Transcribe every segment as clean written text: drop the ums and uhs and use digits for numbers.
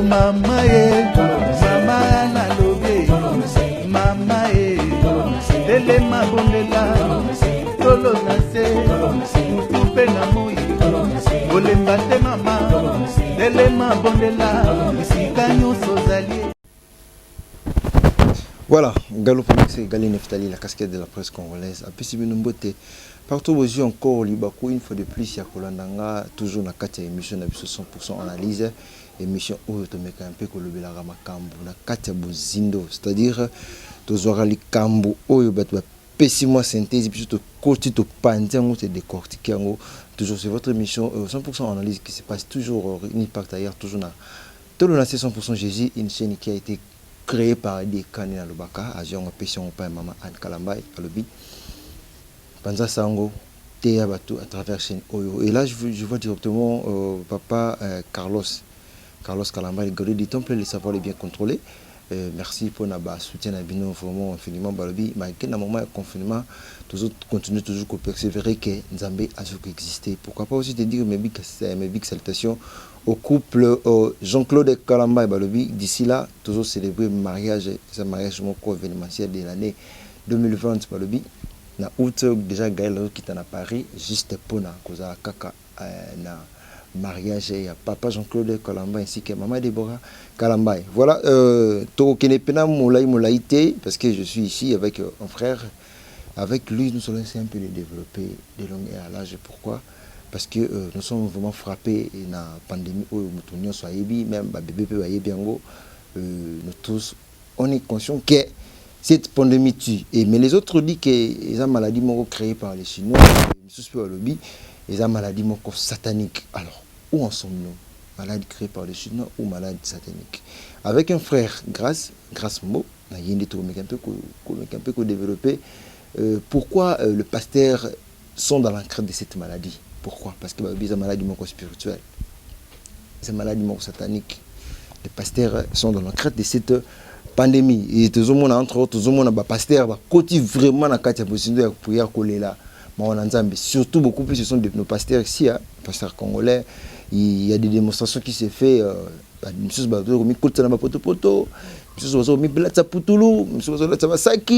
mama mama na lobe mama telema bondela tolo na se mutumpe na moi olemba te mama telema bondela isika nyonso zali. Voilà, Gallo c'est Gali Neftali, la casquette de la presse congolaise. Après, si vous nous beauté, partout où j'ai encore Libakou, une fois de plus, il y a Kolandanga, toujours dans la émission, 100% analyse, émission où tu mets un peu que le Belarama Kambu, la Katia Bozindo, c'est-à-dire, tu auras les Kambu, où tu vas pessimo synthèse, puis tu côté tu pantin, tu décortiquer, toujours c'est votre émission 100% analyse qui se passe toujours, ni par ailleurs, toujours dans tout le 100% Jésus, une chaîne qui a été créé par des canins à l'Obaka, à Jean Pession, père maman Anne Kalambay, à l'Obi. Panza Sango, Théa Batou, à travers chaîne Oyo. Et là, je vois directement papa Carlos Kalambay, le gars du temple, le savoir est bien contrôlé. Merci pour notre soutien à Bino, vraiment infiniment. Balobi, mais à un moment de confinement, tous autres continuent toujours à persévérer que Nzambé a toujours existé. Pourquoi pas aussi te dire mes big salutations au couple Jean-Claude Kalamba et Balobi. D'ici là, toujours célébrer le mariage, c'est un mariage événementiel de l'année 2020 Balobi. Na août déjà Gaël qui est à Paris, juste pour na cause kaka na mariage et papa Jean-Claude Kalamba ainsi que maman Déborah Kalamba. Voilà, parce que je suis ici avec un frère. Avec lui, nous allons essayer un peu de développer de longue et à l'âge. Pourquoi? Parce que nous sommes vraiment frappés dans la pandémie où nous sommes même bébé nous tous, on est conscient que cette pandémie tue. Mais les autres disent que les maladies créées par les Chinois, les maladies sataniques. Alors, où en sommes-nous? Maladies créées par les Chinois ou maladies sataniques? Avec un frère, grâce Mo, on a un peu développé. Pourquoi les pasteurs sont dans la crainte de cette maladie? Pourquoi? Parce que c'est une maladie spirituelle, c'est une maladie satanique. Les pasteurs sont dans la crainte de cette pandémie. Et tout le monde, entre autres, tout le monde, les pasteurs, côté vraiment dans la possibilité de prier coller là. Surtout beaucoup plus, ce sont nos pasteurs ici, pasteurs congolais. Il y a des démonstrations qui se font.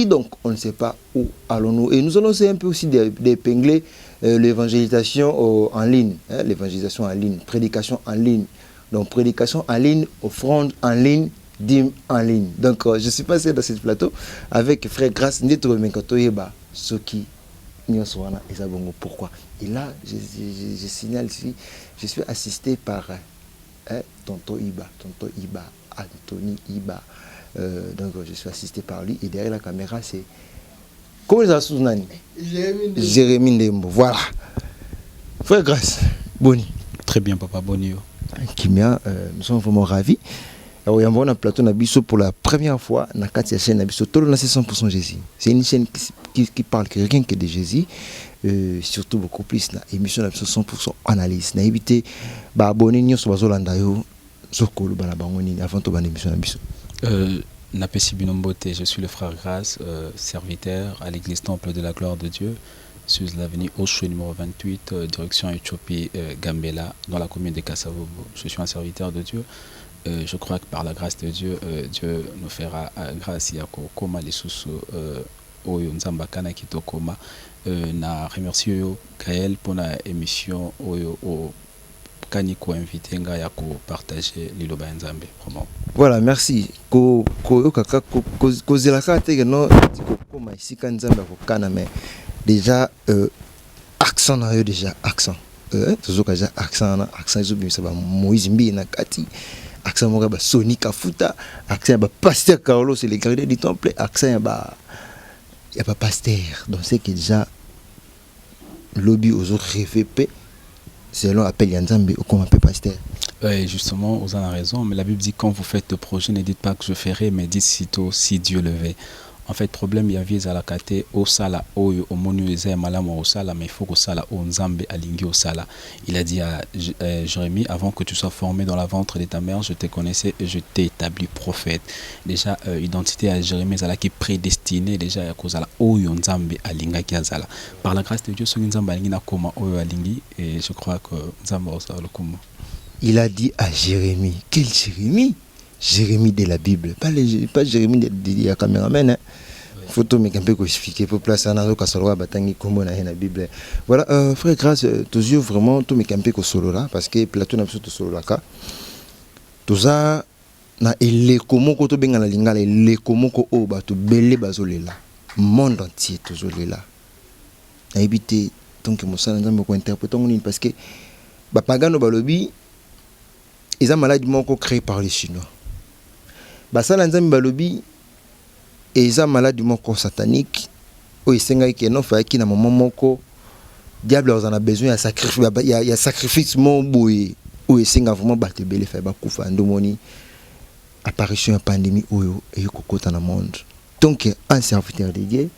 Donc on ne sait pas où allons-nous. Et nous allons essayer un peu aussi d'épingler l'évangélisation en ligne, l'évangélisation en ligne, prédication en ligne. Donc prédication en ligne, offrande en ligne, dîme en ligne. Donc je suis passé dans ce plateau avec frère Grâce Soki. Pourquoi? Et là, je signale ici, je suis assisté par Tonton Iba, Anthony Iba. Donc je suis assisté par lui. Et derrière la caméra, c'est... Comment les associations? Jérémy Ndembo. Voilà. Frère Grâce, Boni. Très bien, papa, Boni. Kimia, nous sommes vraiment ravis. Alors, il y a un plateau Nabiso pour la première fois dans la chaîne Nabiso. Tout le monde, c'est 100% Jésus. C'est une chaîne qui parle que rien que de Jésus. Surtout beaucoup plus dans l'émission Nabiso 100% analyse. N'a évité abonner nous sur Bazolanda yo zokolo bana bangoni avant to bana émission Nabiso. Napesi Binombote, je suis le frère Grâce, serviteur à l'église Temple de la Gloire de Dieu, sur l'avenue Osho numéro 28, direction Éthiopie Gambela, dans la commune de Kassavobo. Je suis un serviteur de Dieu. Je crois que par la grâce de Dieu, Dieu nous fera grâce à Koma les sous Oyo Nzambakana Kitokoma. Na remercie Gaël pour la émission Oyo Kaniko invité ya ko partager Liloba Nzambe vraiment. Voilà, merci. Ko kaka ko zelaka te no ko ma ici kan Nzambe ko kana mais déjà accent na yo déjà accent. Toujours ka ja accent zo bi ça ba Moïse Mbi na kati. Accent mo ba Sony Kafuta, accent ba pasteur Carlos c'est le gardien du temple, accent ba y a pas pasteur. Donc c'est que déjà lobby aux autres RVP selon appel Yanzambe ou comme appel pasteur. Oui, justement, vous en avez raison, mais la Bible dit quand vous faites le projet, ne dites pas que je ferai, mais dites sitôt si Dieu le veut. En fait, problème, il y a à la kate au sala au monu eza malamu au sala, mais il faut que sala au nzambe alingi au sala. Il a dit à Jérémie, avant que tu sois formé dans la ventre de ta mère, je te connaissais et je t'ai établi prophète. Déjà, identité à Jérémie zala qui est prédestiné déjà à cause de la au nzambe alinga qui azala. Par la grâce de Dieu, son nzambe alingi na koma au alingi et je crois que nzambe au sala le koma. il a dit à Jérémie. Quel Jérémie? Jérémie de la Bible. Pas Jérémie de la caméraman. Hein. Faut tout me camper expliquer pour placer un autre casserole batangi comme on a la Bible. Voilà, frère grâce, toujours vraiment tout me camper solo là parce que Platon n'a pas tout solo là. Tout ça na elekomoko to benga na lingala elekomoko o ba to belé bazolela. Monde entier toujours là. A éviter donc mon sang nzambe ko interpréter parce que ba pagano balobi ils ont maladie moko créé par les Chinois. Ba sala nzambe balobi et ils ont maladie moko satanique o isenga ki no fa ki na moment moko diable en a besoin il y a sacrifice mon boy o isenga vraiment ba te belé fa ba kufa ndomoni apparition de pandémie oyo et kokota na monde. Donc un serviteur de Dieu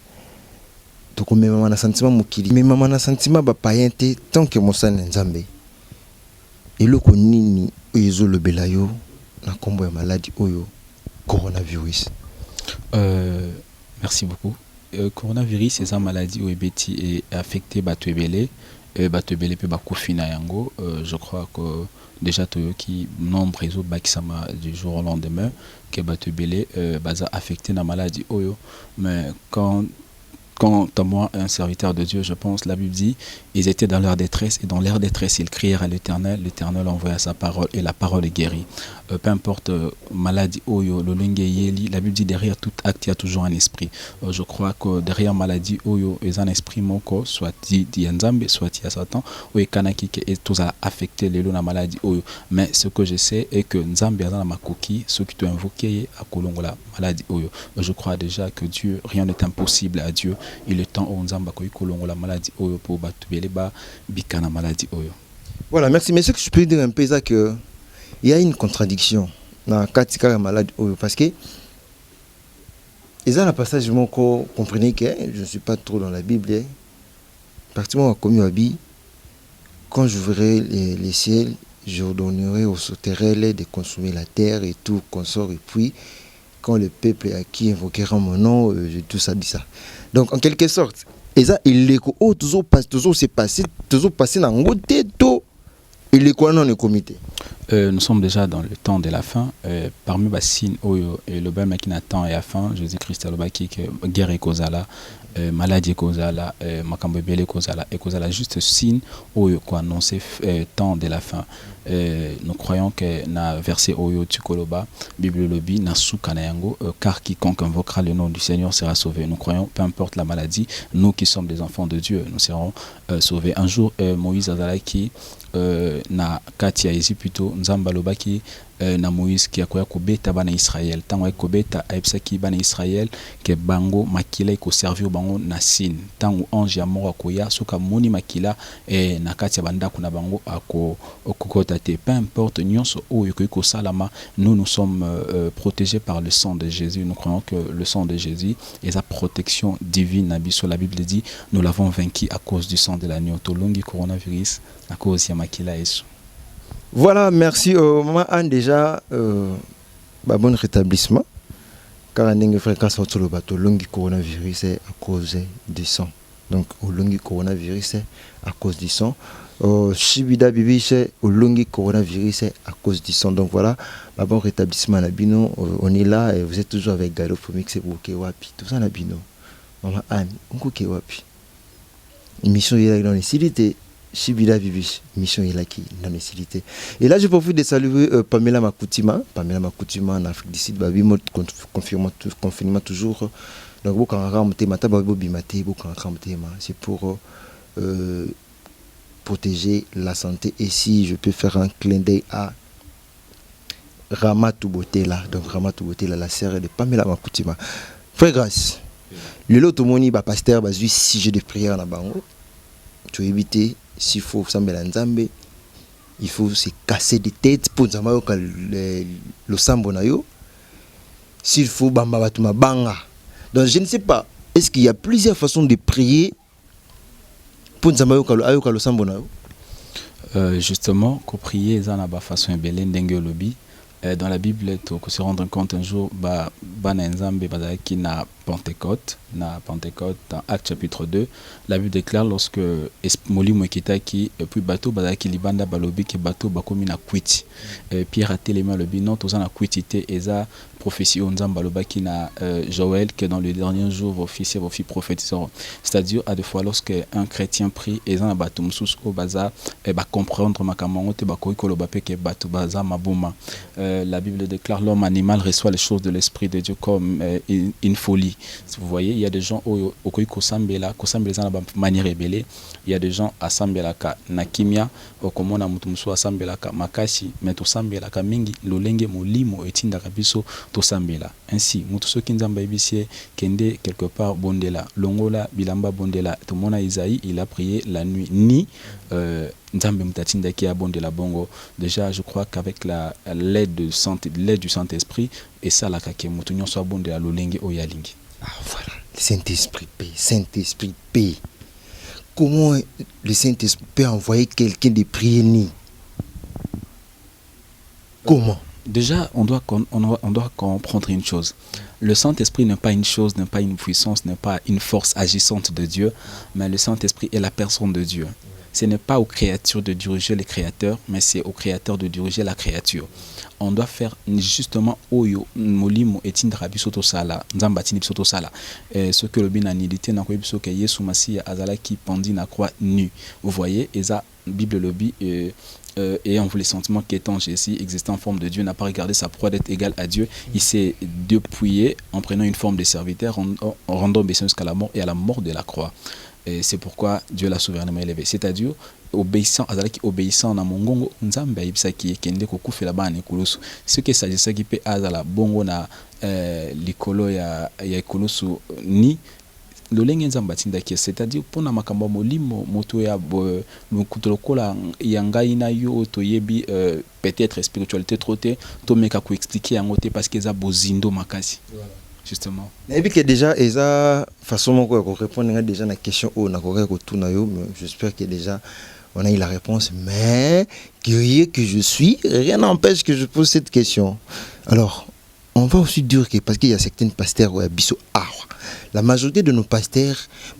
to ko même na sentiment mokili même na sentiment ba payenté tant que mo sana nzambe eloko nini oyo le belayo na kombo ya maladie oyo coronavirus. Merci beaucoup. Coronavirus c'est une maladie où est affecté batwebele batwebele pe bakufina yango. Je crois que déjà qui nombre réseau bakisama du jour au lendemain que batwebele baza affecté na maladie oyo, mais quand à moi, un serviteur de Dieu, je pense, la Bible dit, ils étaient dans leur détresse, et dans leur détresse, ils crièrent à l'Éternel, l'Éternel envoya sa parole, et la parole est guérie. Peu importe, maladie, oyo, yeli, la Bible dit, derrière tout acte, il y a toujours un esprit. Je crois que derrière maladie, oyo, il y a un esprit moko, soit dit Nzambe, soit il y a Satan, ou kanaki, qui est tout à affecter les la maladie, oyo. Mais ce que je sais est que Nzambe, a ma coquille, ceux qui t'ont invoqué, à Kolongo, la maladie, oyo. Je crois déjà que Dieu, rien n'est impossible à Dieu. Il est temps où Nzamba koyi kolongo la maladie oyo pour batubele ba bikana maladie oyo. Voilà, merci. Mais ce que je peux dire un peu c'est que il y a une contradiction dans katika la maladie oyo parce que ils ont un passage moko comprenez que je ne suis pas trop dans la Bible. Pratiquement comme Abi quand j'ouvrirai les ciels, j'ordonnerai aux sauterelles de consommer la terre et tout consort et puis quand le peuple à qui invoquera mon nom, tout ça dit ça. Donc en quelque sorte, et ça il est toujours c'est passé dans ngote to il est quoi non le comité. Nous sommes déjà dans le temps de la fin. Parmi les signes oyo et le bel qui n'attend et à fin, Jésus-Christ a le que guerre et causala, maladie causala, makambo bele causala et causala juste signe oyo quoi annoncer temps de la fin. Nous croyons que na verset oyo tukoloba Bible lobi na suka na yango car quiconque invoquera le nom du Seigneur sera sauvé. Nous croyons peu importe la maladie, nous qui sommes des enfants de Dieu, nous serons sauvés. Un jour Moïse azalaki na kati ya Égypte plutôt nzamba lobaki na Moïse qui akoya kobeta bana Israël tango ay kobeta aipsaki bana Israël ke bango makila ko servir bango na sin tango ange ya moko akoya soka moni makila na kati ya bandako na bango ako okokota te peu importe nyonso oyo ko salama nous sommes protégés par le sang de Jésus. Nous croyons que le sang de Jésus est sa protection divine na biso. La Bible dit nous l'avons vaincu à cause du sang de l'agneau tolongi coronavirus à cause ya makila yesu. Voilà, merci au moment Anne déjà bon rétablissement car un fréquence sur le bateau longi coronavirus est à cause du sang. Donc au longi coronavirus est à cause du sang. Shibida bibi c'est au longi coronavirus est à cause du sang. Donc voilà, bon rétablissement Nabino, on est là et vous êtes toujours avec Galo Fomix et Kewapi. Tout ça Nabino. Maman Anne, on Kewapi. Mission est dans les cilités. Shibida Bibi, mission est là qui dans les cilités. Et là, je profite de saluer Pamela Makoutima en Afrique du Sud, babi mode confinement toujours. Donc beaucoup en ramte mata babi bimate beaucoup en ramte c'est pour protéger la santé. Et si je peux faire un clin d'œil à Ramatou Botela, donc Ramatou Botela, la sœur de Pamela Makoutima. Frère grâce, le lot moni ba pasteur ba 6 jours de prière na bango. Tu éviter s'il faut sambela nzambe, il faut se casser des têtes pour nzamba yo le sambo na yo. S'il faut bamba batuma banga. Donc je ne sais pas, est-ce qu'il y a plusieurs façons de prier pour nzamba yo le sambo na yo? Justement, ko prier za na ba façon ebele ndenge lobi Dans la Bible, tu peux se rendre compte un jour, bana nzambe bazalaki na Pentecôte, dans Acte chapitre 2, la Bible déclare lorsque molimo ekitaki puis bateau bazalaki libanda balobi ke bateau bakomi na kwiti. Pierre a téléma le non toza na kwiti te eza prophétie on nzamba lobaki na Joël que dans les derniers jours vos fils et vos filles prophétiseront. C'est-à-dire à des fois lorsque un chrétien prie eza na bato mususu o baza ba comprendre makambo te bakoki koloba pe ke bato baza mabuma. La Bible déclare l'homme animal reçoit les choses de l'esprit de Dieu comme une folie. Vous voyez, il y a des gens au kosambela na manière rebelle. Il y a des gens à sambelaka na kimia okomona mutu musu asambelaka makasi mais to sambelaka mingi lolenge molimo etinda kabiso to sambela. Ainsi mutu soki nzamba ebisie kende quelque part bondela longola bilamba bondela to mona Isaïe il a prié la nuit ni nzambe mutatinda ki abondela bongo. Déjà je crois qu'avec l'aide du Saint-Esprit et ça la kake mutu nyonso abondela lolenge oyalingi. Ah voilà, le Saint-Esprit paix, Saint-Esprit paix. Comment le Saint-Esprit peut envoyer quelqu'un de prier ni? Comment? Déjà, on doit comprendre une chose. Le Saint-Esprit n'est pas une chose, n'est pas une puissance, n'est pas une force agissante de Dieu, mais le Saint-Esprit est la personne de Dieu. Ce n'est pas aux créatures de diriger les créateurs, mais c'est aux créateurs de diriger la créature. On doit faire justement oyo molimo etindra biso to sala nzamba tindi biso to sala ce que le bina nilité na ko biso ke Yesu Masia azala qui pendit na croix nu. Vous voyez, eza Bible lobby ayant vu les sentiments qu'étant Jésus existant en forme de Dieu n'a pas regardé sa proie d'être égal à Dieu. Il s'est dépouillé en prenant une forme de serviteur, en rendant obéissance jusqu'à la mort et à la mort de la croix. Et c'est pourquoi Dieu l'a souverainement élevé. C'est-à-dire obéissant na mongongo nzambe ayibisaki kende kokufela bana ekulusu. Ce que s'agissaki pe azala bongo na likolo ya ekulusu ni lolenge nzamba tindaki, c'est-à-dire pona makambo molimo moto ya mukutolokola ya ngai na yo toyebi peut-être spiritualité trop te to meka ko expliquer yango te parce que za bozindo makasi. Voilà. Justement. Et puis que déjà eza façon ko répondre déjà na question o na ko tuna yo, mais j'espère que déjà on a eu la réponse, mais curieux que je suis, rien n'empêche que je pose cette question. Alors, on va aussi dire que parce qu'il y a certains pasteurs ou biso la majorité de nos pasteurs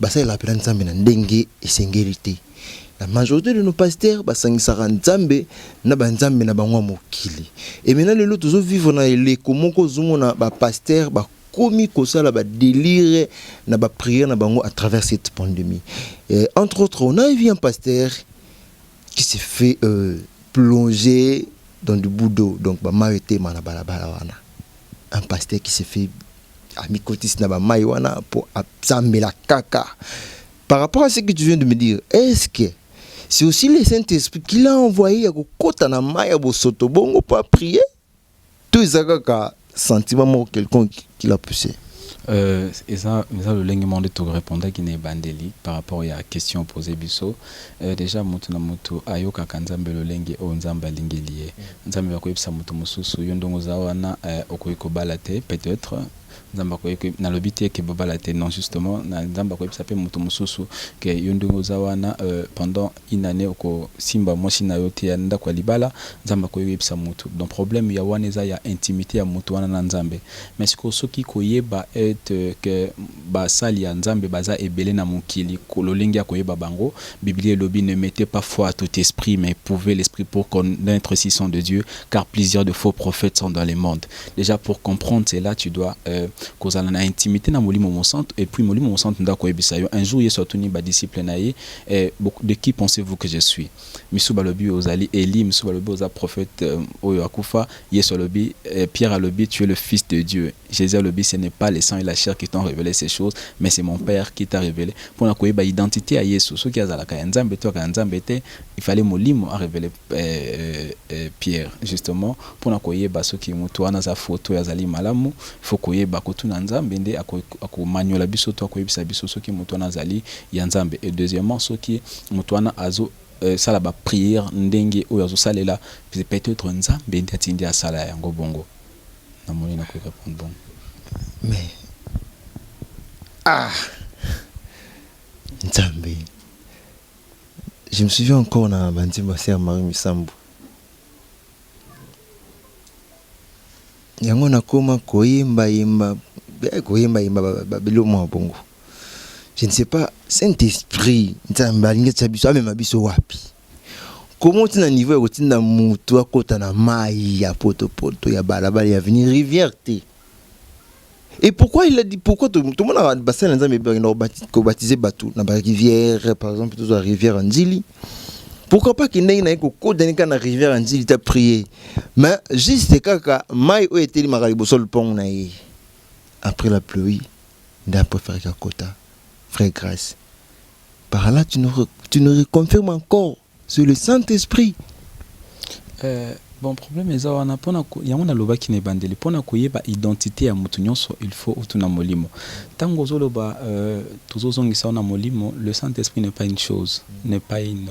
ça la plan nzambe na ndenge et singérité. La majorité de nos pasteurs basangisaka nzambe na banzambe na bango mokili. Et maintenant les autres vivre na les komoko zomona ba pasteur ba komi kosala ba délire na ba prière na bango à travers cette pandémie. Entre autres, on a vu un pasteur qui s'est fait plonger dans du bout d'eau, donc ba maïté mana balabala wana. Un pasteur qui s'est fait amikotis na ba maï wana pour absambela kaka. Par rapport à ce que tu viens de me dire, est-ce que c'est aussi le Saint-Esprit qui l'a envoyé à kota na maï bo soto bongo pour prier? Tout ezaka sentiment quelqu'un qui l'a poussé. Et ça le lengement de tout répondre qui n'est bandeli par rapport à la question posée biso. Déjà mutu na mutu ayoka kanzambe le lenge o nzamba lingelié. Nzambe bakoyebisa mutu mususu yondongo zawana okoyiko balate peut-être nzamba koyiko na lobité ke babalate non justement na nzamba koyebisa pe mutu mususu ke yondongo zawana pendant une année oko simba moshi na yote ya nda kwa libala nzamba koyebisa mutu. Donc problème ya waneza ya intimité ya mutu wana na nzambe. Mais siko soki koyeba que basali ya nzambe baza ebele na mukili kololengi ya koyeba bango Biblie lobi ne mettez pas foi à tout esprit mais prouvez l'esprit pour connaître si sont de Dieu car plusieurs de faux prophètes sont dans les mondes. Déjà pour comprendre cela tu dois kozala na intimité na molimo mon centre et puis molimo mon centre nda koyebisa yo un jour yeso tuni ba disciple na ye de qui pensez-vous que je suis? Misu balobi ozali Eli, misu balobi oza prophète oyo akufa, yeso lobi Pierre alobi tu es le fils de Dieu. Jésus alobi ce n'est pas les sang et la chair qui t'ont révélé ces choses mais c'est mon Père qui t'a révélé. Pour na koyeba identité à Yesu so ki azala ka nzambe to ka nzambe te il fallait molimo a révéler Pierre justement pour na koyeba so ki mutu wana za photo ya zali malamu faut koyeba ko tuna nzambe nde akomanyola biso to akoyebisa biso so ki mutu wana zali ya nzambe. Et deuxièmement so ki mutu wana azo sala ba prière ndenge oyo azo salela peut-être nzambe nde atindi asala yango bongo na moni na ko répondre bon. Mais nzambe, je me souviens encore na bandi ma sœur Marie Misambu yango nakoma koyemba yemba bilo mwa bongo. Je ne sais pas, Saint-Esprit, comment tu as un niveau où tu as un maï, ya poto, ya balabala, ya venir rivière. Et pourquoi il a dit, pourquoi tout le monde a baptisé Batou, dans la rivière, par exemple, dans la rivière Anjili? Pourquoi pas qu'il n'ait pas de la rivière Anjili, tu as prié? Mais juste quand maï a été le sol pont, après la pluie, il a préféré Kakota. Frère Grâce, par là tu nous reconfirmes encore sur le Saint-Esprit. Bon, problème est que il y a un loba qui n'est bandeli pour na koyeba identité ya mutu nyonso, il faut utuna molimo. Tango zoloba tuzozongisa na molimo, le Saint-Esprit n'est pas une chose, n'est pas une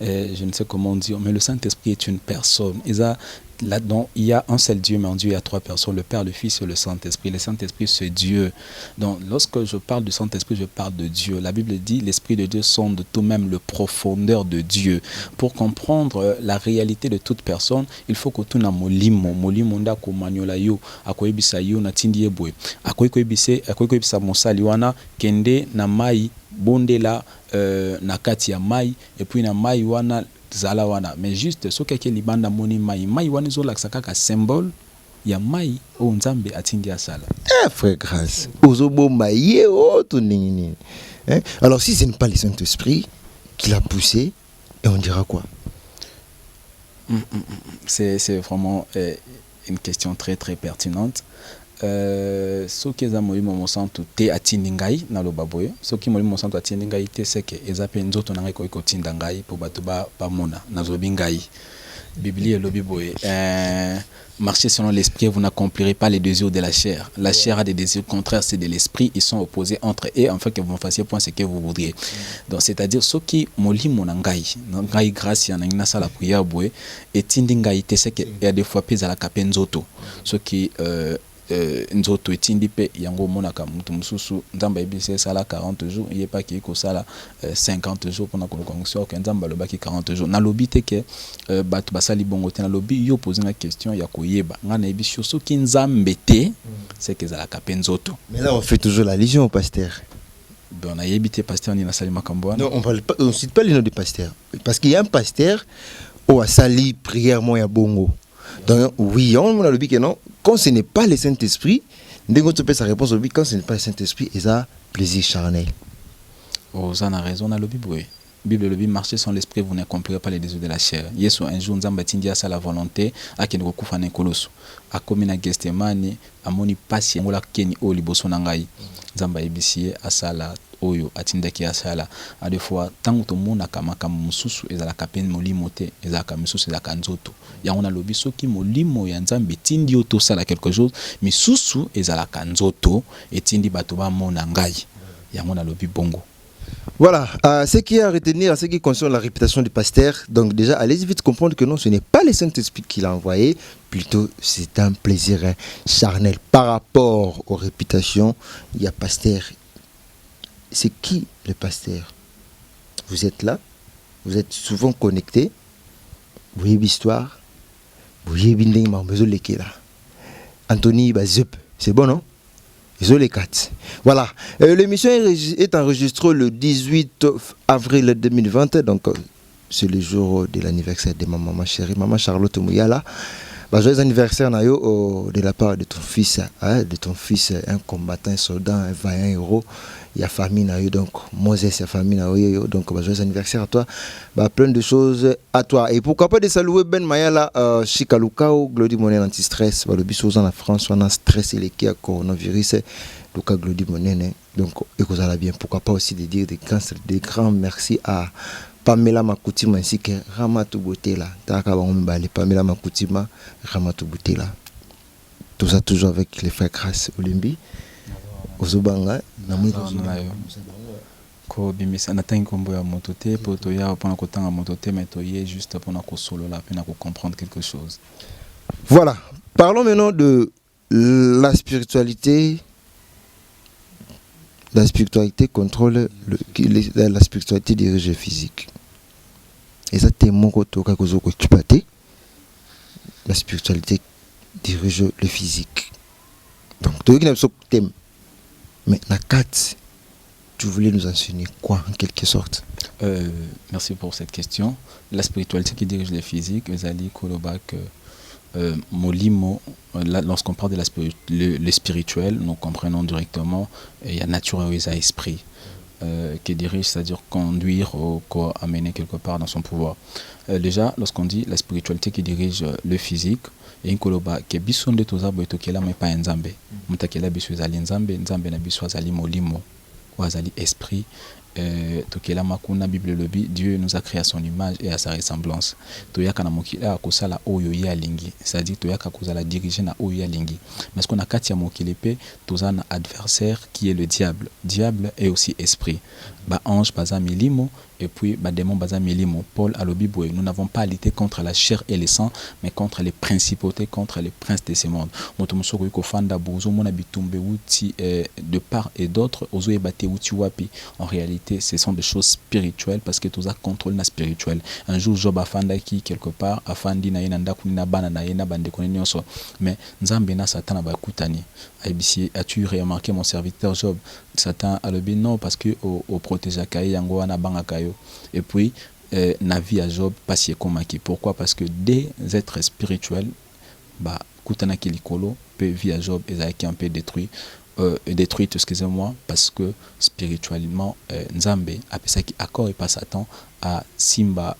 je ne sais comment dire, mais le Saint-Esprit est une personne. Et ça, là-dedans, il y a un seul Dieu, mais en Dieu, il y a trois personnes, le Père, le Fils et le Saint-Esprit. Le Saint-Esprit, c'est Dieu. Donc, lorsque je parle du Saint-Esprit, je parle de Dieu. La Bible dit, l'Esprit de Dieu sonde tout même le profondeur de Dieu. Pour comprendre la réalité de toute personne, il faut que tout na molimo ndako manyola yo, akoyebisa yo na tindi ebwe. Akoyebisa mosali wana kende na mai bondela na kati ya mai, et puis na mai wana zala wana, mais juste so keke libanda moni mai wana zo laksa kaka symbole ya mai o nzambe atindi asala. Frère Grâce, ozobo maïe o to nini. Alors si ce n'est pas le Saint-Esprit qui l'a poussé, et on dira quoi? C'est vraiment une question très très pertinente. Soki eza molimo mosantu te atindi ngai na lobaboyo, soki molimo mosantu atindi ngai te seke eza pe nzoto na ngai koki kotinda ngai po bato bamona nazobi ngai. Biblia elobi boye, marchez selon l'esprit, vous n'accomplirez pas les désirs de la chair. La chair a des désirs contraires, c'est de l'esprit, ils sont opposés entre eux, afin que vous ne fassiez point ce que vous voudriez. Donc c'est-à-dire soki molimo na ngai grâce ya na sala prière boye etindi ngai te seke ya des fois pesa la kapenzoto. Soki nzoto etindi pe yango monaka mutu mususu nzamba ebise sala 40 jours, il est pas ki ko sala 50 jours pour na kongonction que nzamba lobaki 40 jours na lobi te ke bato basali bongo te na lobi yo poser na question ya koyeba ngana ebisho soki nzambe te c'est que zala kapenzoto. Mais là on fait toujours la légion au pasteur. Ben on a yebité pasteur ni na sali makambo. Non, on cite pas le nom du pasteur parce qu'il y a un pasteur au sali prière moya bongo. Donc oui, on a le dit que non, quand ce n'est pas le Saint-Esprit, dès qu'on te peut sa réponse au but, quand ce n'est pas le Saint-Esprit, il y a plaisir charnel. Oh, ça a raison, on a le Bible. Bible le Bible, marchez sans l'esprit, vous n'accomplirez pas les désirs de la chair. Yesu un jour nzamba tindia sa la volonté a ken kokufa na koloso. A komina Gestemane, a moni pasi ngola keni o liboso na ngai. Nzamba ebisie asala oyo atindaki asala a des fois tango to mona kama mususu ezala kapen molimo te ezala kamisusu ezala kanzoto yango na lobi soki molimo ya nzambe tindi oto sala quelque chose misusu ezala kanzoto etindi bato ba mona ngai yango na lobi bongo. Voilà, ce qui est à retenir, ce qui concerne la réputation du pasteur, donc déjà allez-y vite comprendre que non, ce n'est pas le Saint-Esprit qui l'a envoyé, plutôt c'est un plaisir charnel par rapport aux réputations. Il y a pasteur. C'est qui le pasteur? Vous êtes là, vous êtes souvent connectés, vous voyez l'histoire, vous voyez là. Anthony Bazup, c'est bon non? Ils ont les quatre. Voilà, l'émission est enregistrée le 18 avril 2020, donc c'est le jour de l'anniversaire de ma maman chérie, maman Charlotte Mouyala. Joyeux anniversaire de la part de ton fils, un combattant, un soldat, un vaillant héros. Il y a famille donc Moses, il y a famille donc joyeux anniversaire à toi. Plein de choses à toi. Et pourquoi pas de saluer Ben Mayala, Chikalukao, Glody Monen anti-stress. Le bisous en France, on a stress et les qui a coronavirus. Luka Glody Monen, donc et que ça va bien. Pourquoi pas aussi de dire des grands merci à Pamela Makoutima ainsi que Ramatou Boutela. Pamela Makoutima, Ramatou Boutela. Tout ça toujours avec les frères Grâce Olimbi. Ozobanga, ko bimisa natangi kombo ya motote poto ya pona kotanga motote mais toye juste pona ko solo la pena ko comprendre quelque chose. Voilà, parlons maintenant de la spiritualité. La spiritualité contrôle la spiritualité dirige physique. Et ça, c'est mon côté. La spiritualité dirige le physique. Donc, tu as thème. Mais la 4, tu voulais nous enseigner quoi en quelque sorte? Merci pour cette question. La spiritualité qui dirige le physique, Ezali Kolobak, Molimo, lorsqu'on parle de le spirituel, nous comprenons directement, il y a nature et esprit. Qui dirige, c'est-à-dire conduire ou amener quelque part dans son pouvoir. Déjà, lorsqu'on dit la spiritualité qui dirige le physique, et inkoloba ke biso nde toza boye tokela me pa nzambe mutakela biso ezali nzambe nzambe na biso azali molimo ou azali esprit. Tokela makuna Bible lobi Dieu nous a créé à son image et à sa ressemblance. Toyaka na mokili akosala oyo ye alingi, c'est-à-dire toyaka kozala diriger na oyo ye alingi. Mais ce qu'on a kati ya mokili pe toza na adversaire qui est le diable. Diable est aussi esprit. Ba ange baza milimo et puis ba démon baza milimo. Paul a lobi boye, nous n'avons pas à lutter contre la chair et le sang, mais contre les principautés, contre les princes de ce monde. Moto musoko yiko fanda bozo mona bitumbe wuti de part et d'autre ozo ebate wuti wapi. En réalité, ce sont des choses spirituelles parce que tout ça contrôle na spirituel. Un jour Job afanda qui quelque part afandi na yena ndaku na bana na yena bande konenyoso, mais nzambe na Satan ba kutani. ABC, as-tu remarqué mon serviteur Job? Satan a le bien non parce que au protéger kaye yango wana banga kayo. Et puis na vie à Job passier komaki. Pourquoi? Parce que des êtres spirituels ba kutana kilikolo peut vie à Job ezaki un peu détruite, excusez-moi, parce que spirituellement Nzambe a pensé qu'il accord et pas Satan à Simba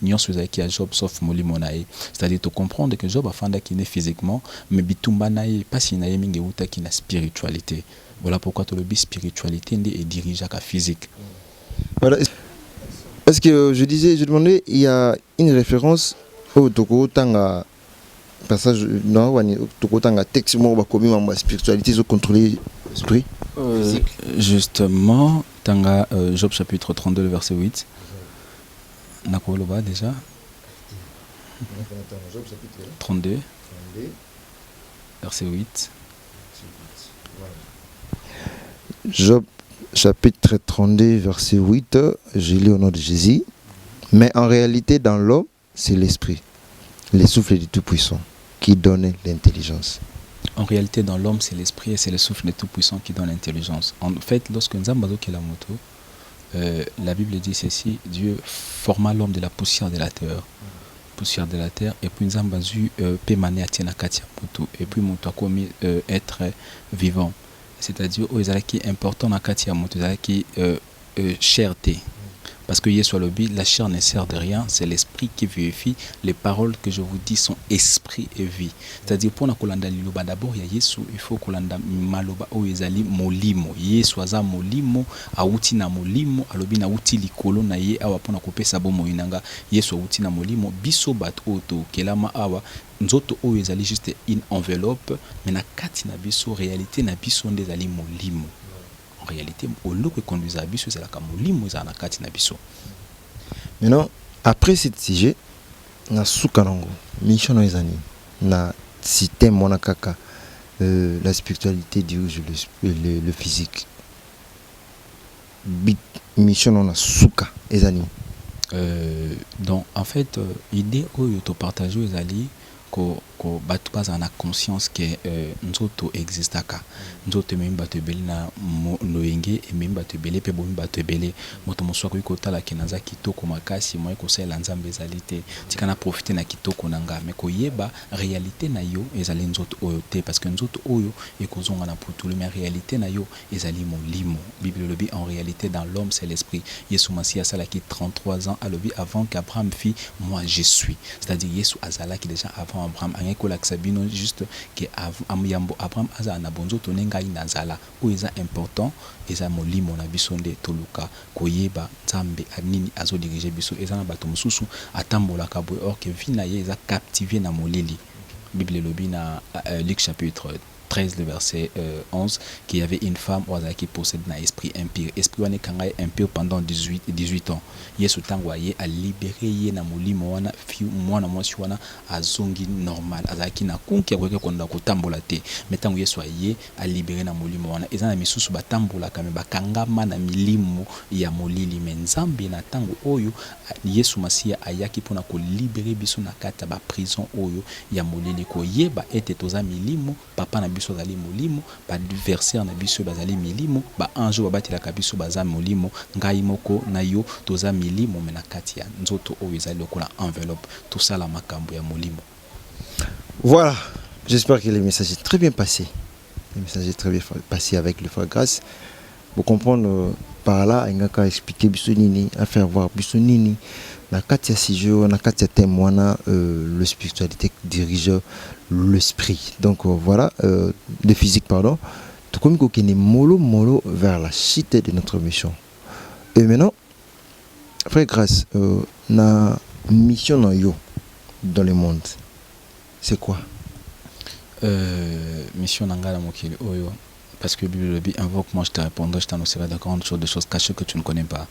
nyonso ezaki à Job sauf molimo nae. C'est-à-dire de comprendre que Job afanda qui n'est physiquement mais bitumba nae pas si nae mingi uta qui na spiritualité. Voilà pourquoi tout le bi spiritualité est dirigé à physique. Voilà. Parce que je demandais, il y a une référence au Toko Tanga passage non Toko Tanga texte mo ba komi ma spiritualité zo contrôler l'esprit. Justement, Tanga Job chapitre 32 verset 8. Nakoloba déjà 32 verset 8. Job chapitre 32 verset 8, je lis au nom de Jésus. Mais en réalité dans l'homme, c'est l'esprit, le souffle du Tout-Puissant qui donne l'intelligence. En réalité dans l'homme, c'est l'esprit et c'est le souffle du Tout-Puissant qui donne l'intelligence. En fait, lorsque Nzambazo Kelamoto, la Bible dit ceci, Dieu forma l'homme de la poussière de la terre. Poussière de la terre, et puis Nzambazu peut maner à Tiena Katia Moto, et puis Moto a commis être vivant. C'est-à-dire, aux qui est important dans Katia Moto, qui cherté. Parce que Yesu Alobi, la chair ne sert de rien, c'est l'esprit qui vérifie. Les paroles que je vous dis sont esprit et vie. C'est-à-dire, pour Nakolanda Liloba, d'abord, il y a Yesu, il faut Kolanda Maloba, Oyezali, Molimo. Yesu Aza Molimo, Aouti na Molimo, Alobi na Outi Likolo, na Ye, Awa Pona Kope Sabo Moinanga, Yesu Aouti na Molimo, Biso Bat Oto, Kelama Awa, Nzoto Oyezali juste une enveloppe, mais na Kati na Biso, réalité na Biso Ndezali Molimo. En réalité, au lieu que conduise à Bisso, c'est la Kamolimo, c'est la Kati Nabiso. Maintenant, après ce sujet, na Soukanango, mission Ezani, na système Monakaka, la spiritualité dirige le physique. Mission na Souka Ezani. Donc, en fait, l'idée que tu partages Ezali, ko batu baza na conscience que nzoto existaka nzoto memba te beli na noyenge et memba te beli pe bomba te beli moto moswa ko kotala kenaza kitoko makasi moye ko sala nzambe ezalité tikana profiter na kitoko nanga mais ko yeba réalité na yo ezali nzoto oyo te parce que nzoto oyo ekozonga na putulu mais réalité na yo ezali molimo. Bible lobi en réalité dans l'homme c'est l'esprit. Yesu Masi asala ki 33 ans à lobi avant qu'Abraham fit moi je suis. C'est-à-dire Yesu azala qui déjà avant Abraham angeko sabino juste que amyambo Abraham aza na bonzo tonenga inazala o eza important eza molimo na biso nde toluka koyeba nzambe anini azo diriger biso eza na bato mususu atambola kaboy or que vina ye eza captivé na molili. Bible lobi na Luc chapitre 13, le verset 11, qu'il y avait une femme qui possède un esprit impur. Esprit wane kangai impur pendant 18 ans. Yesu tango ye a libéré ye na molimo wana fi mwana mwasi wana azongi normal. Azaki na kunki akweke konda kotambola te. Metango Yesu ye a libéré na molimo wana. Eza na misusu batambola kame bakangama na milimo ya molili menzambi na tango oyo Yesu Masia ayaki pona ko libérer biso na kata ba prison oyo ya molili ko yeba ete toza milimo papa na biso zali molimo ba adversaire na biso bazali milimo ba anjo babatela ka biso baza molimo ngai moko na yo toza milimo mena kati ya nzoto oyo ezali lokola enveloppe tout ça la makambo ya molimo. Voilà, j'espère que le message est très bien passé. Le message est très bien passé avec le frère Grâce. Pour comprendre par là, il y a expliquer bisonini, à faire voir bisonini. La katia sijo, la katia témoin, le spiritualité dirige l'esprit. Donc voilà, le physique pardon. Tout comme qu'on est mollo vers la chute de notre mission. Et maintenant, frère Grâce, na mission dans le monde, c'est quoi? Mission nangala mokili oyo. Parce que Bible dit invoque moi je te répondrai, je t'annoncerai de grandes choses, des choses cachées que tu ne connais pas.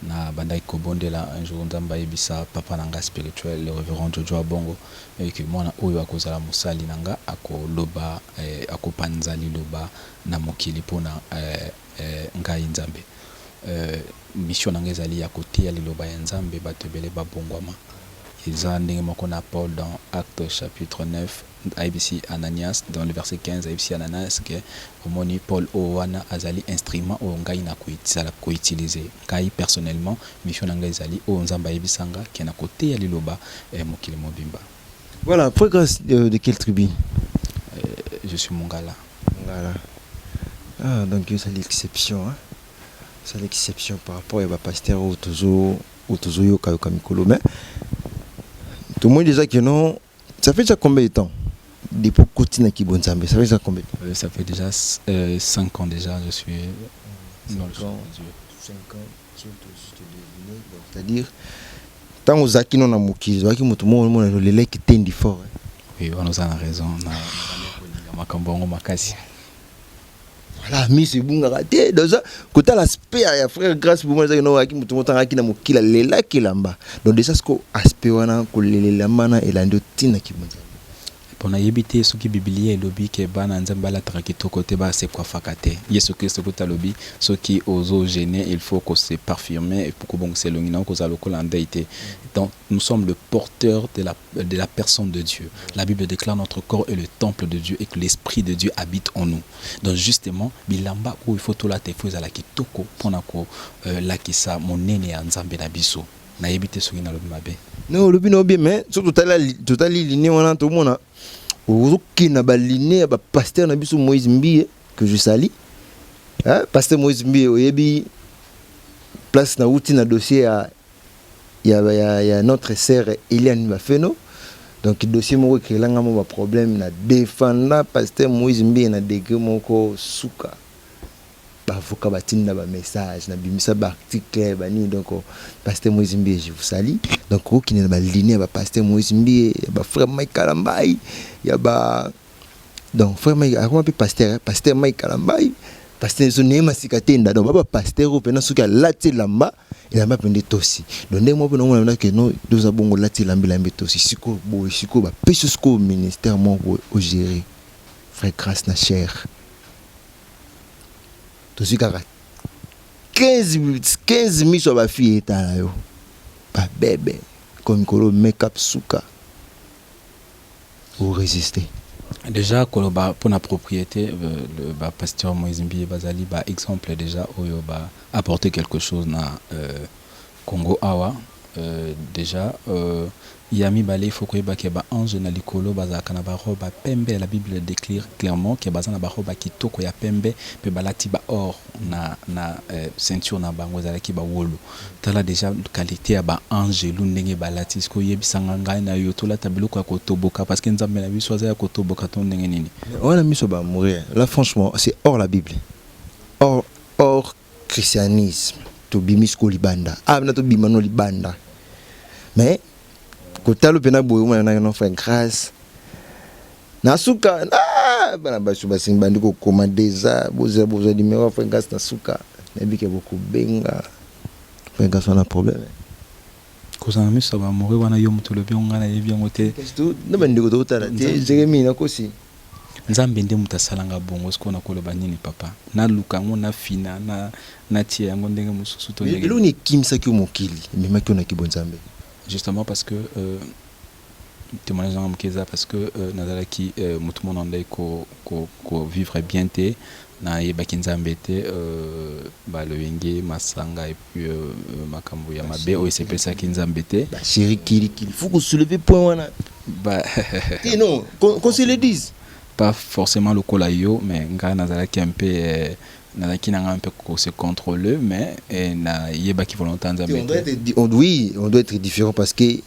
Na bandai kobonde là un jour ndamba yebisa papa nanga spirituel le révérend Jojo Bongo et que moi na oyo akozala musali nanga akoloba akopanza liloba na mokili pona ngai nzambe. Mission nanga ezali ya kotia liloba ya nzambe bato ebele babongwama. Ils ont Paul dans Actes chapitre 9, IBC Ananias, dans le verset 15, IBC Ananias, que Omoni Paul Owana Azali instrument au Ngai na ko utiliser. Kai personnellement, mission Nanga Azali au Nzamba Ibisanga qui est à côté ya liloba mokili mobimba. Voilà, pour grâce de quelle tribu? Je suis Mongala. Mongala. Ah, donc c'est l'exception, hein. C'est l'exception par rapport à pasteur au Tozo Yoka Kamikolo, mais tout le monde déjà que non, ça fait déjà combien de temps depuis Kotina Kibonzambe? Ça fait déjà combien de temps? Ça fait déjà 5 ans déjà, je suis dans le 5 ans, c'est-à-dire, tant aux acquis non amoukis, aux acquis moutoumou, on a le lait qui t'est fort. Oui, on a raison. On a voilà, mais c'est bon, raté. Dans un côté, l'aspect, il y a frère grâce pour moi, c'est que nous avons tout le temps qui n'a pas qui la qui lamba. Donc déjà, ce qu'on aspect, on a que les lamana et la ndotina qui monte. Pour éviter ce qui biblique lobby que bana nzambala trakito côté bas c'est quoi fakate. Yesu Christ côté lobby ce qui oso gêner il faut que se parfumer et pour que bon c'est l'ongina que ça le colandaité. Donc nous sommes le porteur de la personne de Dieu. La Bible déclare notre corps est le temple de Dieu et que l'esprit de Dieu habite en nous. Donc justement bilamba où il faut tout la tefuza la kitoko ponako la kisa monene ya nzambe na biso. Na éviter ce qui na lobby mabe. Non, lobby no bien mais surtout totali ligne on a tout le monde. Qui n'a pas liné à pasteur na biso Moïse Mbie que je salue. Hein, pasteur Moïse Mbie oyebi place na outil na dossier il y a notre sœur Eliane Bafeno. Donc dossier mo que là ngamo ba problème na défendre pasteur Moïse Mbie na degré moko suka. Ba avocat batinda ba message na bimisa ba article ba ni donc pasteur Moïse Mbie je vous salue. Donc qui n'a pas liné à pasteur Moïse Mbie ba frère Mike Kalambai ya ba donc frère Mike comment peut pasteur Mike Kalambai pasteur zonema sikatenda donc ba pasteur opena suka lati lamba il a pas pendé tosi donc ndé mo pena on a que non deux abongo lati lambi tosi siko bo siko ba peso siko ministère mo au gérer frère grâce na cher tosi kaka 15 000 sur ba fille eta yo ba bébé comme kolo make up suka ou résister. Déjà pour la propriété le pasteur Moïse Mbie bazali ba exemple déjà oyo ba apporter quelque chose na Congo awa déjà yami balé faut que ba ke ba ange na likolo bazaka na ba roba pembe. La Bible déclare clairement que bazana ba roba kitoko ya pembe pe balati ba or na ceinture na bango zalaki ba wolo tala déjà qualité ya ba ange lu ndenge balati sko yebisanga ngai na yo tola tabiloko ya kotoboka parce que nzambe na biso za ya kotoboka to ndenge nini on a mis sur ba mourir là franchement c'est hors la Bible hors christianisme to bimisko libanda na to bimano libanda mais kotalo pena boyo mwana na frère grâce nasuka bana baso basimbandi ko commander ça boza numéro fréquence na suka na bike beaucoup benga fréquence on a problème kozana miso ba mori wana yo mutu lobi ngana yebi ngote kesto na bandiko to tala te Jérémie na kosi nzambe nde mutu asalanga bongo siko na koloba nini papa na lukango na fina na tie yango ndenge mususu to ndenge elo ni kimsa ki mokili mema ki na kibonzambe justement parce que témoignage en mkeza parce que nazalaki mutu mona ndai ko vivre bien te na yebaki nzambe te ba loyenge masanga et puis makambo ya mabe o sepelisa ki nzambe te ba chéri kili faut que soulever point wana ba non qu'on se le dise pas forcément le colayo mais nga nazalaki un peu nazalaki nanga un peu ko se contrôler mais na yebaki volonté nzambe on doit être différent parce que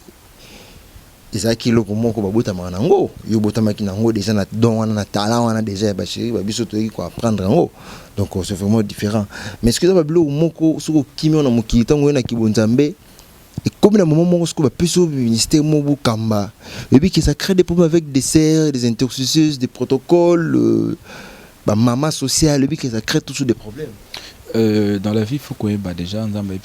ezaki loko moko babotama nango yo botamaki nango déjà na don wana na talent wana déjà ba chéri ba biso to ko apprendre nango donc c'est vraiment différent mais ce que ba bilo moko soko kimi na mokili tango na kibonzambe et comme na moment moko soko ba peso ministère mo kamba et puis que ça crée des problèmes avec des sœurs des intercesseuses des protocoles ba maman sociale et puis que ça crée toujours des problèmes. Dans la vie, il faut que déjà nous avons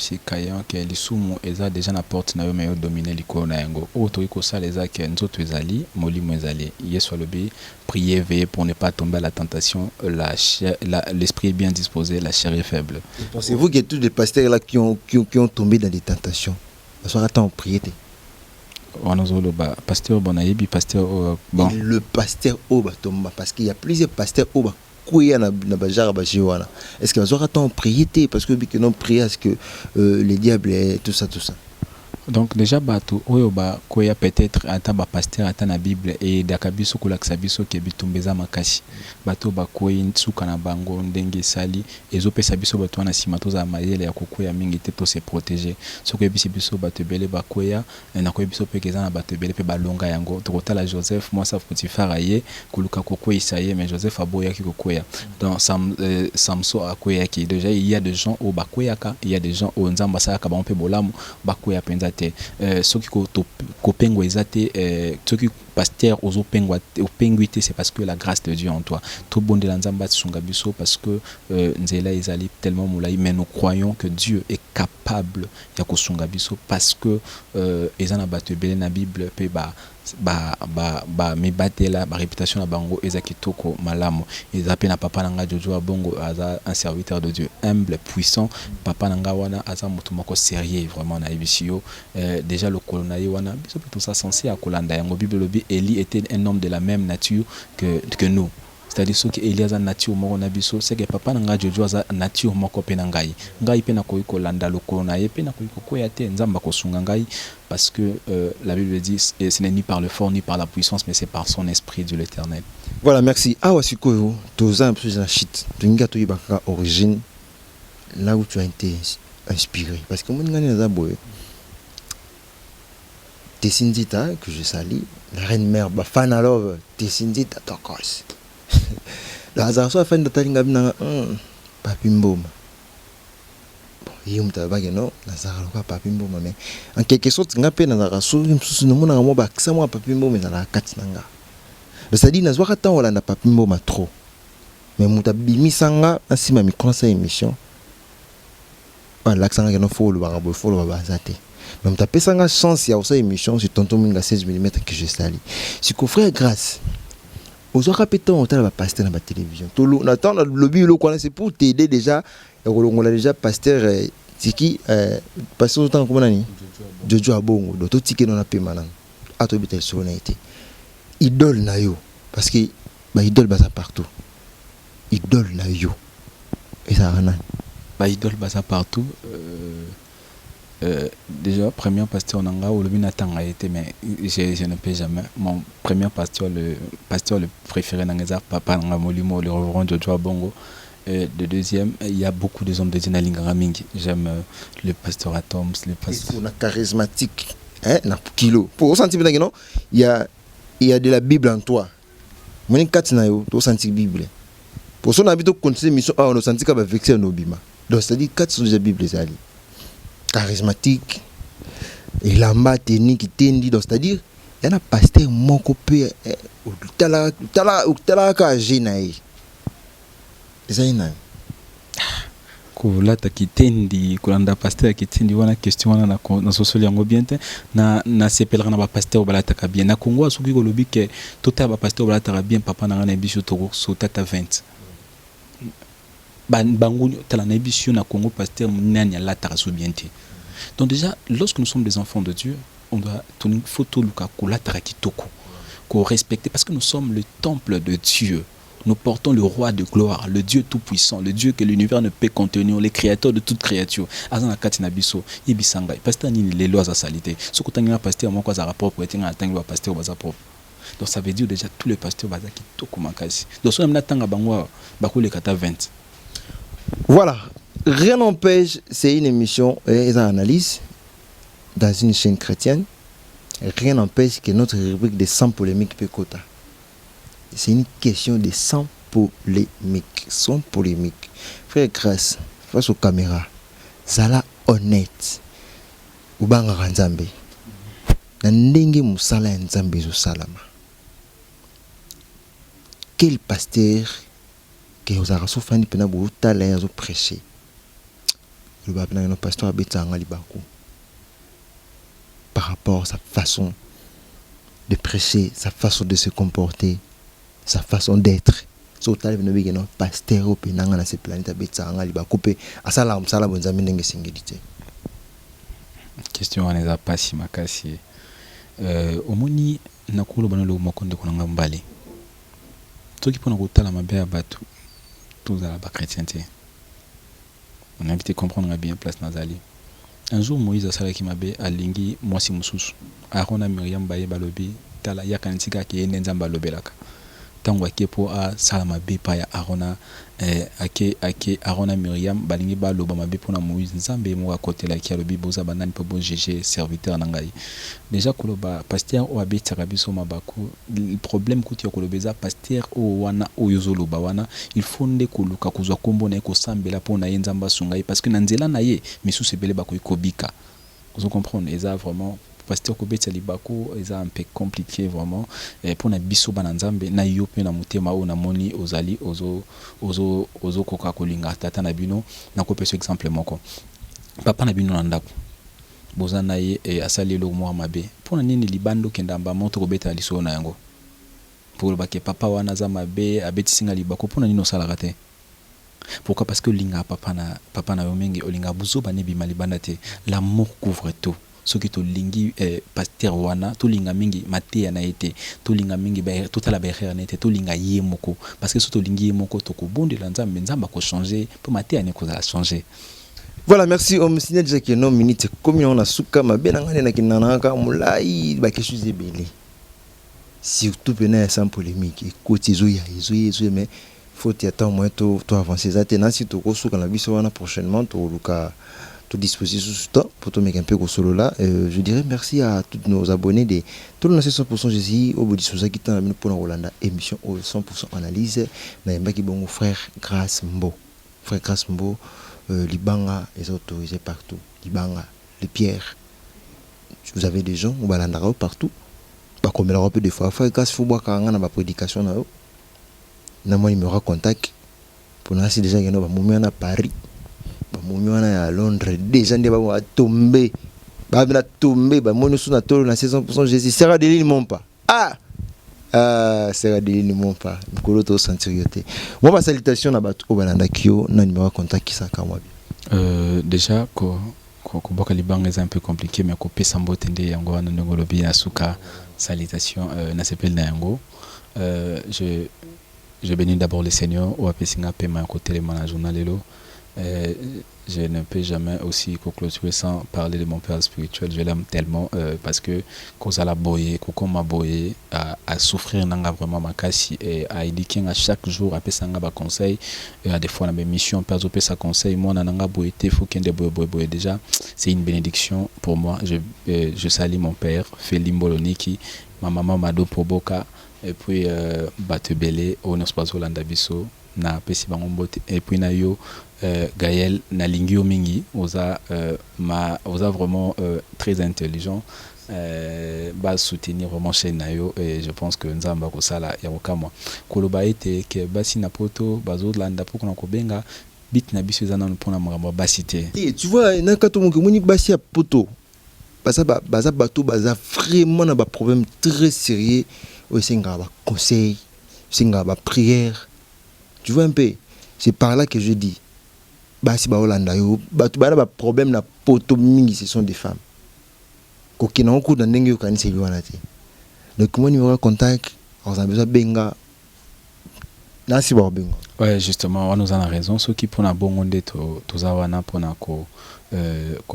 que les sous eza déjà na porte na yo mais dominer l'icône na yango auto iko ça les que nous autres ezali molimo ezali yeso lobi prier veiller pour ne pas tomber à la tentation l'esprit est bien disposé la chair est faible. Pensez-vous qu'il y a tous les pasteurs là qui ont tombé dans des tentations parce qu'on attend prier on a pasteur bonayebi pasteur bon le pasteur oba tomba parce qu'il y a plusieurs pasteurs oba est-ce que va attendre prier parce que non prier à ce que les diables et tout ça donc déjà bato oyo ba koya peut-être ata ba pasteur ata na bible et dakabiso kolakisa biso ke bitumbeza makasi bato ba koyi nsuka na bango ndenge sali ezopesa biso bato na simato za mayele ya kokoya mingi te to se protéger soko biso bato bele ba koya na koyi biso pe kezana bato bele pe balonga yango to kotala Joseph moi sa Potifar aye koluka kokoya isaye mais Joseph aboya ki kokoya dans Samson akoya ki déjà il y a des gens au bakoya ka il y a des gens au nzamba sa ka ba pe bolamu bakoya penza ceux qui kopengwa ezate ceux qui pasteur aux opengwa opengwite c'est parce que la grâce de Dieu en toi tout bon de l'anzamba tsunga biso parce que nzela ezali tellement moulai mais nous croyons que Dieu est capable ya kosunga biso parce que ezana bato belé na Bible pe mibatela ba réputation na bango ezakitoko malamu ezape na papa nanga Jojo Bongo aza un serviteur de Dieu humble puissant papa nanga wana aza mutu moko sérieux vraiment na ebisio déjà le colonaye wana biso tout ça censé à kolanda yango Bible lobi Élie était un homme de la même nature que nous. C'est-à-dire ce que Elias a nature moko na biso c'est que papa nanga Jojo a nature moko pe ngai pe na koyi kolanda lokolo na ye pe na koyi koya te nzamba kosunga ngai parce que la Bible dit ce n'est ni par le fort ni par la puissance mais c'est par son esprit de l'Éternel. Voilà, merci. Awa sikoyo toza un peu na shit. Tunga to yibaka origine là où tu as été inspiré parce que mon ngani na boye Tessindita que je salue la reine mère Bafana Love Tessindita Tokos. La zaso fin de talinga bina papi mboma. Bon, yum tabage no la zara kwa papi mboma mais en quelque sorte ngape na raso msusu no mona mo ba ksa mo papi mboma na la kati nanga. C'est-à-dire na zwaka tan wala na papi mboma trop. Mais muta bimisanga asima mi conseil émission. Ah l'accent que no follow ba bo follow ba zate. Même ta pesanga chance ya osa émission sur tonton minga 16 mm que je salue. Si ko frère grâce aux autres répétons on va pasteur dans la télévision tout le attend le lobby le quoi c'est pour t'aider déjà on a déjà pasteur c'est qui pasteur autant comme nani Jojo Bongo do tout ticket dans la permanent à to bitel sonité idole na yo parce que ba idole basa partout idole na yo et ça rana ba idole basa partout déjà premier pasteur nanga ou le binatanga était mais je ne peux jamais mon premier pasteur le préféré nanga papa nanga molimo le reverend Jojo Bongo de deuxième il y a beaucoup de hommes de Dina Lingara mingi j'aime le pasteur Atoms le pasteur on a charismatique hein na kilo pour sentir bien non il y a de la Bible en toi mon quatre na yo to sentir Bible pour son habito continuer mission on a senti ka ba vexer no bima donc c'est à dire quatre sont déjà Bible zali charismatique et lamba technique tendi donc c'est-à-dire yana pasteur moko pe utala ka jina yi zaina kolata kitendi kolanda pasteur kitendi wana question wana na sosoli yango bien te na sepelaka na ba pasteur balataka bien na Congo asuki kolobi ke tota ba pasteur balataka bien papa na ngana biso to so tata 20 bangu tala na biso na Congo pasteur nani alataka so bien te. Donc déjà lorsque nous sommes des enfants de Dieu, on doit tenir photo luka kolataka kitoko ko respecter parce que nous sommes le temple de Dieu. Nous portons le roi de gloire, le Dieu tout-puissant, le Dieu que l'univers ne peut contenir, le créateur de toute créature. Azana katina biso, ibisanga. Pasteur ni les lois à salité. Ce que tu as pasteur, moi, quoi, ça rapport pour être un pasteur, baza propre. Donc ça veut dire déjà tous les pasteurs baza qui toko makasi. Donc si on a tanga bangwa, bakou les kata 20. Voilà. Rien n'empêche, c'est une émission et une analyse dans une chaîne chrétienne. Rien n'empêche que notre rubrique de 100 polémiques peut quota. C'est une question de sans polémique. Sans polémique. Frère Grâce, face aux caméras, Zala honnête. Ubanga Nzambe. Nandenge musala Nzambe zo salama. Quel pasteur que vous avez souffert pendant que vous avez prêché. Le pasteur a béta en Alibakou. Par rapport à sa façon de prêcher, sa façon de se comporter, sa façon d'être. So tal venu bien pasteur au penanga na cette planète betsa ngali ba couper asala msala bonzami ndenge singedite. Question aneza pasi makasi. Omoni nakolo bana lo makonde konanga mbali. Toki pona kotala mabe ya batu tous à la chrétienté. On a invité comprendre bien place nazali. Un jour Moïse a sala ki mabe alingi mwasi mususu. Arona Miriam baye balobi tala yakantika ke nenzamba lobelaka. Tango ake po a salama be pa ya Arona ake Arona Miriam balingi ba loba mabe po na Moïse nzambe mo akote la ki alobi boza banani po bo GG serviteur na ngai. Déjà koloba pasteur o abetaka biso mabaku le problème kuti kolobeza pasteur o wana o yozoloba wana il faut nde koluka kuzwa kombo na ko sambela po na yenzamba sungai parce que na nzela na ye misu sebele ba ko ikobika. Vous comprenez ça vraiment pasteur kobetsa libako eza un peu compliqué vraiment pour na biso bana nzambe na yo pe na mutema o na moni ozali ozo koka kolinga tata na bino na ko pesa exemple moko papa na bino na ndako bozana ye asali lo mo mabe pour na nini libando kendamba moto kobeta liso na yango pour ba ke papa wana za mabe abeti singa libako pour na nini osala kate. Pourquoi? Parce que linga papa na yo mingi olinga buzo ba ne bima libanda te. L'amour couvre tout. Ce qui to lingi pasteur wana to linga mingi matea na été to linga mingi ba tota la berre na été to linga ye moko parce que so to lingi ye moko to ko bonde la nzambe nzamba ko changer pour matea ne ko za changer. Voilà, merci au signe déjà que non minute comme on a suka mabe na ngane na kinanaka mulai ba quelque chose de belé. Surtout pendant sans polémique écoute zoya mais faut y attendre moins to avancer ça tenant si to ko suka na biso wana prochainement to luka tout disposition sous temps pour te mettre un peu au solo là. Je dirais merci à tous nos abonnés de tout le 100% Jésus au bout de ce qui t'en pour Rolanda émission au 100% analyse na mbaki bon frère Grâce Mbo Libanga est autorisé partout Libanga les pierres vous avez des gens au balandara partout pas comme l'Europe des fois frère Grâce faut boire quand on a ma prédication là na moi il me contact pour nous c'est déjà que nous va à Paris Moumouana à Londres, déjà ne va tomber. Va tomber, bah moi nous sommes à tolo na 100% Jésus. Sera de l'île mon pas. Sera de l'île mon pas. Mkolo to sentirioté. Moi ma salutation na bato balanda kio na numéro contact qui ça kamwa bien. Déjà ko boka libanga est un peu compliqué mais ko pesa mbote nde yango wana ndongolo bien asuka salutation na s'appelle na yango. Je bénis d'abord le Seigneur au apesinga pema côté le journal lelo. Je ne peux jamais aussi clôturer sans parler de mon père spirituel. Je l'aime tellement parce que quand ça l'a boyé, quand m'a boyé à souffrir nanga vraiment ma casse et à éduquer à chaque jour à pesa nga ba conseil à des fois na mes missions perso pesa conseil moi nanga boyé faut qu'il de boyé déjà c'est une bénédiction pour moi. Je salue mon père Feli Mboloniki, ma maman Mado Poboka et puis Batebele au Nospazo Landabiso na pesi bango mbote. Et puis na yo Gaël na lingio mingi oza vraiment très intelligent. Ba soutenir vraiment chaîne na yo, et je pense que nzamba ko sala ya kokamwa koloba ete ke basi na poto bazo landa poko na kobenga bit na biso ezana mpona makambo basité. Tu vois na kato mo moni basi ya poto baza bato baza vraiment na ba problème très sérieux au singa ba conseil singa ba prière. Tu vois un peu, c'est par là que je dis basi ba Holanda yo bato ba problème na poto mingi, ce sont des femmes. Kokina oku na ndenge yokanisa liwana te. Donc mon numéro de contact, on a besoin benga. Nasi ba benga. Ouais, justement, on nous en a raison. Ceux qui pour na bongonde to zawana pour na ko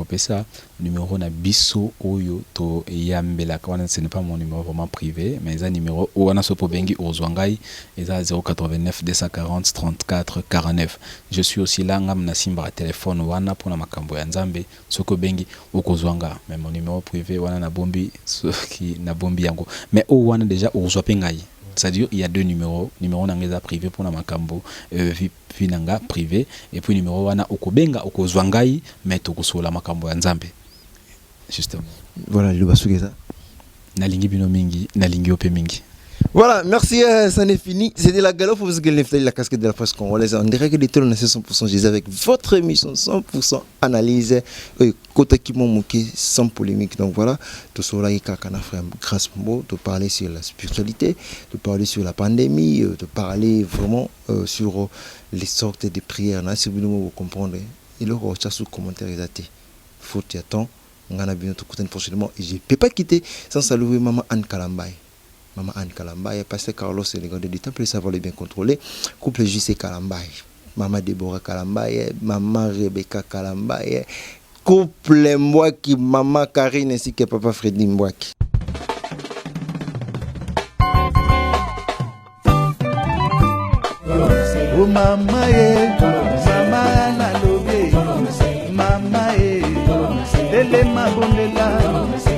pesa numéro na biso oyo to yambela quand ce n'est pas mon numéro vraiment privé, mais un numéro où on a ce pour bengi au Zwangai et 089 240 34 49. Je suis aussi là ngam na simba téléphone wana pour na makambo ya nzambe soko bengi au Zwanga, mais mon numéro privé wana na bombi ce qui na bombi yango, mais au wana déjà au Zwapengai. C'est-à-dire il y a deux numéros, numéro nangeza privé pour na makambo vinanga privé, et puis numéro wana okobenga okozwangai mais tokosola makambo ya nzambe justement. Voilà, le basugeza na lingi bino mingi na lingi ope mingi. Voilà, merci, ça n'est fini. C'était la galope pour la casquette de la presse congolaise. On dirait que les télés 100%, je les avec votre émission 100% analyse. Côté qui m'ont moqué sans polémique. Donc voilà, tout cela est grâce mot, de parler sur la spiritualité, de parler sur la pandémie, de parler vraiment sur les sortes de prières. Si vous comprenez, il y aura sous commentaire exact. Faut y attendre. On a bien tout prochainement. Et je ne peux pas quitter sans saluer Maman Anne Kalambay. Maman Anne Kalambay, Pasteur Carlos et les gars du temple, savoir les bien contrôler. Couple JC Kalambay, Maman Deborah Kalambay, Maman Rebecca Kalambay, couple Mbouaki, Maman Karine ainsi que Papa Freddy Mbouaki. Oh mama ye, mama na lobe, mama ye, dele mabondela.